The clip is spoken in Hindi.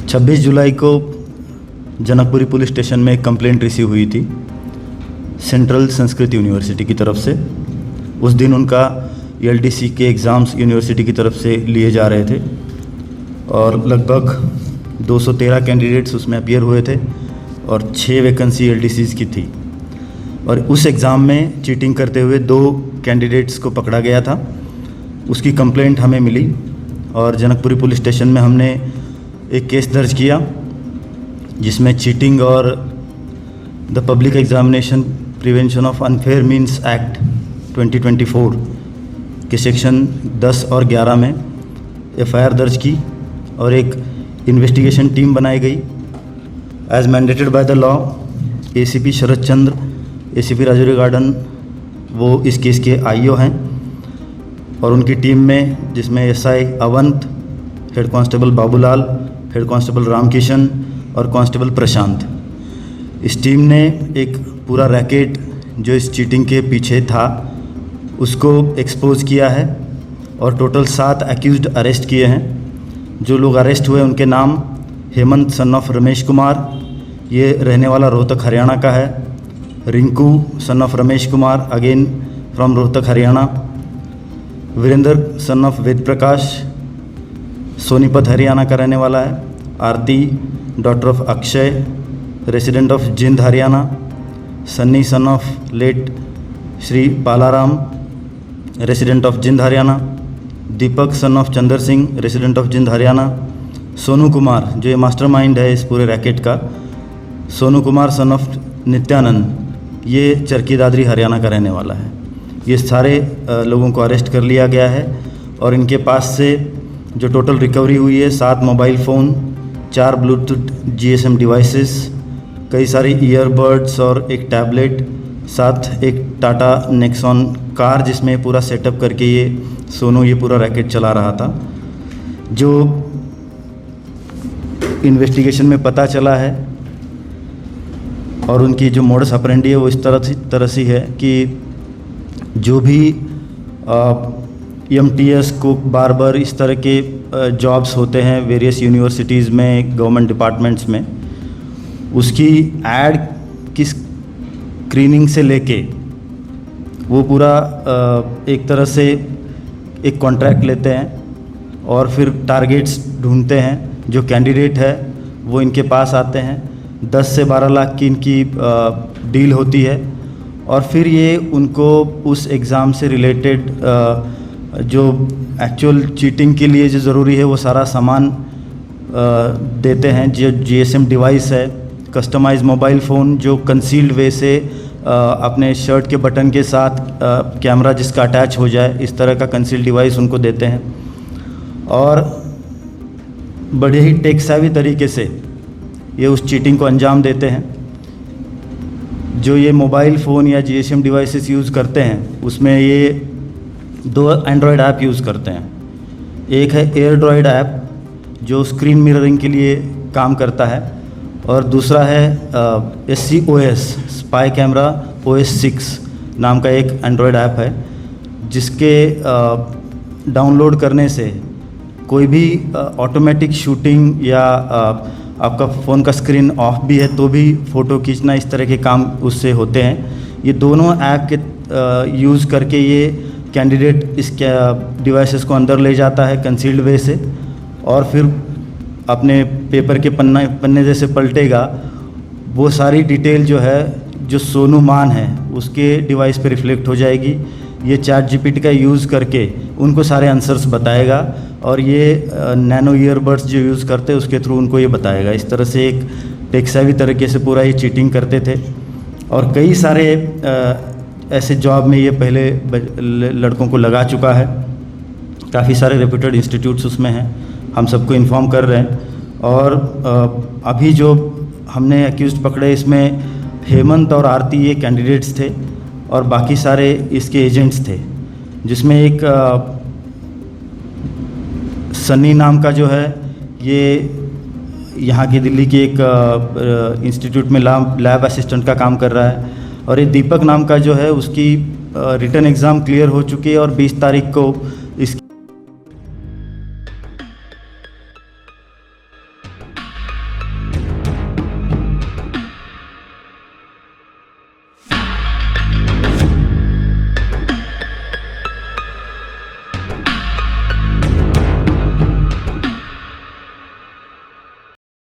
26 जुलाई को जनकपुरी पुलिस स्टेशन में एक कंप्लेंट रिसीव हुई थी सेंट्रल संस्कृत यूनिवर्सिटी की तरफ से। उस दिन उनका एलडीसी के एग्ज़ाम्स यूनिवर्सिटी की तरफ से लिए जा रहे थे और लगभग 213 कैंडिडेट्स उसमें अपीयर हुए थे और 6 वैकेंसी एलडीसीज़ की थी। और उस एग्ज़ाम में चीटिंग करते हुए 2 कैंडिडेट्स को पकड़ा गया था। उसकी कंप्लेंट हमें मिली और जनकपुरी पुलिस स्टेशन में हमने एक केस दर्ज किया जिसमें चीटिंग और the public examination prevention of unfair means act 2024 के सेक्शन 10 और 11 में एफआईआर दर्ज की और एक इन्वेस्टिगेशन टीम बनाई गई as mandated by the law. ACP Sharad Chandra, ACP Rajouri Garden वो इस केस के आईओ हैं और उनकी टीम में जिसमें SI avant, head constable Babulal, head constable Ramkishan और कांस्टेबल प्रशांत, इस टीम ने एक पूरा रैकेट जो इस चीटिंग के पीछे था उसको एक्सपोज किया है और टोटल 7 एक्यूज्ड अरेस्ट किए हैं। जो लोग अरेस्ट हुए उनके नाम हेमंत सन ऑफ रमेश कुमार, ये रहने वाला रोहतक हरियाणा का है। Rinku son of Ramesh Kumar, again from Rohtak Haryana. Virender son of Ved Prakash, Sonipat Haryana का रहने वाला है। Aarti daughter of Akshay, resident of Jind Haryana. Sunny son of late Shri Palaram, resident of Jind Haryana. Deepak son of Chander Singh, resident of Jind Haryana. Sonu Kumar जो ये मास्टरमाइंड है इस पूरे रैकेट का, सोनू कुमार सन ऑफ नित्यानंद, ये चरखी दादरी हरियाणा का रहने वाला है। ये सारे लोगों को अरेस्ट कर लिया गया है और इनके पास से जो टोटल रिकवरी हुई है 7 mobile phone, 4 Bluetooth GSM devices, कई सारे ईयरबड्स और एक टैबलेट, साथ एक टाटा नेक्सॉन कार जिसमें पूरा सेटअप करके ये सोनू ये पूरा रैकेट चला रहा था। जो इन्वेस्टिगेशन में पता चला है और उनकी जो मोडस ऑपरेंडी है वो इस तरह से है कि जो भी एमटीएस को बार इस तरह के जॉब्स होते हैं वेरियस यूनिवर्सिटीज़ में, गवर्नमेंट डिपार्टमेंट्स में, उसकी ऐड की स्क्रीनिंग से लेके वो पूरा एक तरह से एक कॉन्ट्रैक्ट लेते हैं और फिर टारगेट्स ढूंढते हैं। जो कैंडिडेट है वो इनके पास आते हैं, 10 से 12 लाख की इनकी डील होती है और फिर ये उनको उस एग्ज़ाम से रिलेटेड जो एक्चुअल चीटिंग के लिए जो ज़रूरी है वो सारा सामान देते हैं। जो जीएसएम डिवाइस है, कस्टमाइज मोबाइल फ़ोन जो कंसील्ड वे से अपने शर्ट के बटन के साथ कैमरा जिसका अटैच हो जाए, इस तरह का कंसील्ड डिवाइस उनको देते हैं और बड़े ही टेक सेवी तरीके से ये उस चीटिंग को अंजाम देते हैं। जो ये मोबाइल फ़ोन या जीएसएम डिवाइसेस यूज़ करते हैं उसमें ये 2 एंड्रॉयड ऐप यूज़ करते हैं। एक है एयरड्रॉयड ऐप जो स्क्रीन मिररिंग के लिए काम करता है और दूसरा है SCOS स्पाई कैमरा OS 6 नाम का एक एंड्रॉयड ऐप है जिसके डाउनलोड करने से कोई भी ऑटोमेटिक शूटिंग या आपका फ़ोन का स्क्रीन ऑफ भी है तो भी फ़ोटो खींचना, इस तरह के काम उससे होते हैं। ये दोनों ऐप के यूज़ करके ये कैंडिडेट इस डिवाइसेस को अंदर ले जाता है कंसील्ड वे से और फिर अपने पेपर के पन्ने जैसे पलटेगा, वो सारी डिटेल जो है जो सोनू मान है उसके डिवाइस पे रिफ्लेक्ट हो जाएगी। ये चैट जीपीटी का यूज़ करके उनको सारे आंसर्स बताएगा और ये नैनो ईयरबड्स जो यूज़ करते हैं उसके थ्रू उनको ये बताएगा। इस तरह से एक टेक सेवी तरीके से पूरा ये चीटिंग करते थे और कई सारे ऐसे जॉब में ये पहले लड़कों को लगा चुका है। काफ़ी सारे रेप्यूटेड इंस्टीट्यूट्स उसमें हैं, हम सबको इन्फॉर्म कर रहे हैं। और अभी जो हमने एक्यूज़ड पकड़े इसमें हेमंत और आरती ये कैंडिडेट्स थे और बाकी सारे इसके एजेंट्स थे, जिसमें एक सन्नी नाम का जो है ये यहाँ की दिल्ली की एक इंस्टीट्यूट में लैब असिस्टेंट का काम कर रहा है और ये दीपक नाम का जो है उसकी रिटन एग्ज़ाम क्लियर हो चुकी है और 20 तारीख को इस